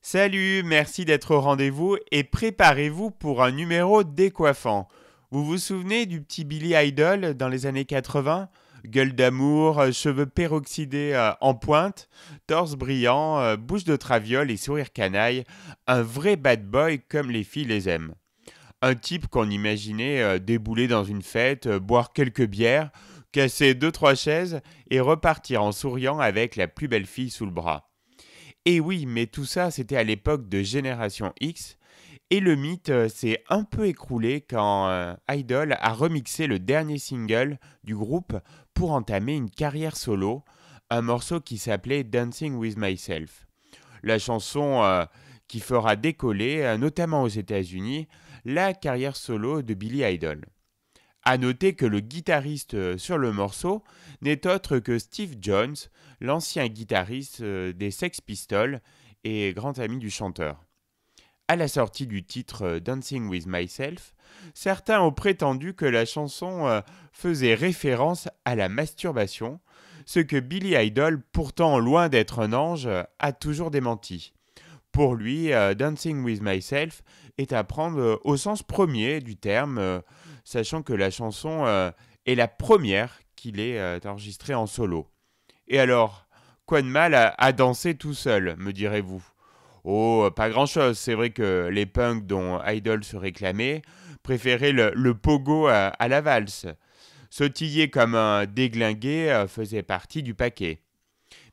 Salut, merci d'être au rendez-vous et préparez-vous pour un numéro décoiffant. Vous vous souvenez du petit Billy Idol dans les années 80? Gueule d'amour, cheveux peroxydés en pointe, torse brillant, bouche de traviole et sourire canaille, un vrai bad boy comme les filles les aiment. Un type qu'on imaginait débouler dans une fête, boire quelques bières, casser deux trois chaises et repartir en souriant avec la plus belle fille sous le bras. Et oui, mais tout ça, c'était à l'époque de Génération X. Et le mythe s'est un peu écroulé quand Idol a remixé le dernier single du groupe pour entamer une carrière solo, un morceau qui s'appelait Dancing with Myself. La chanson qui fera décoller, notamment aux États-Unis, la carrière solo de Billy Idol. À noter que le guitariste sur le morceau n'est autre que Steve Jones, l'ancien guitariste des Sex Pistols et grand ami du chanteur. À la sortie du titre Dancing with Myself, certains ont prétendu que la chanson faisait référence à la masturbation, ce que Billy Idol, pourtant loin d'être un ange, a toujours démenti. Pour lui, Dancing with Myself est à prendre au sens premier du terme, sachant que la chanson est la première qu'il ait enregistrée en solo. Et alors, quoi de mal à danser tout seul, me direz-vous? Oh, pas grand-chose. C'est vrai que les punks dont Idol se réclamait préféraient le pogo à la valse. Sautiller comme un déglingué faisait partie du paquet.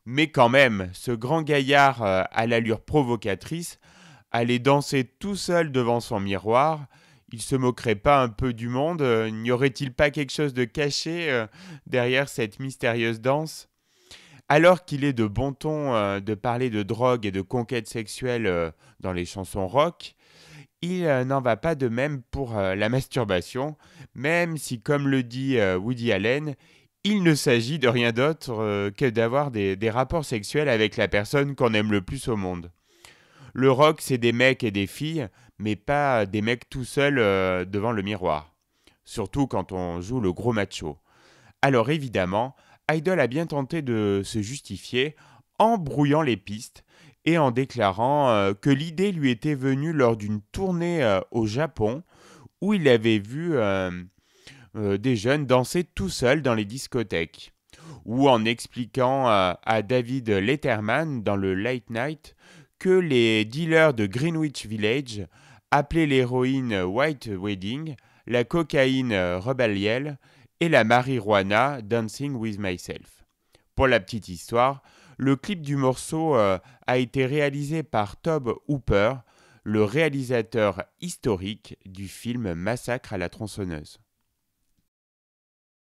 Mais quand même, ce grand gaillard à l'allure provocatrice allait danser tout seul devant son miroir. Il se moquerait pas un peu du monde? N'y aurait-il pas quelque chose de caché derrière cette mystérieuse danse? Alors qu'il est de bon ton de parler de drogue et de conquête sexuelle dans les chansons rock, il n'en va pas de même pour la masturbation, même si, comme le dit Woody Allen, il ne s'agit de rien d'autre que d'avoir des rapports sexuels avec la personne qu'on aime le plus au monde. Le rock, c'est des mecs et des filles, mais pas des mecs tout seuls devant le miroir. Surtout quand on joue le gros macho. Alors évidemment, Idol a bien tenté de se justifier en brouillant les pistes et en déclarant que l'idée lui était venue lors d'une tournée au Japon où il avait vu des jeunes danser tout seuls dans les discothèques. Ou en expliquant à David Letterman dans le Late Night que les dealers de Greenwich Village appelaient l'héroïne White Wedding, la cocaïne Rebelliel et la marijuana Dancing with Myself. Pour la petite histoire, le clip du morceau a été réalisé par Tobe Hooper, le réalisateur historique du film Massacre à la tronçonneuse.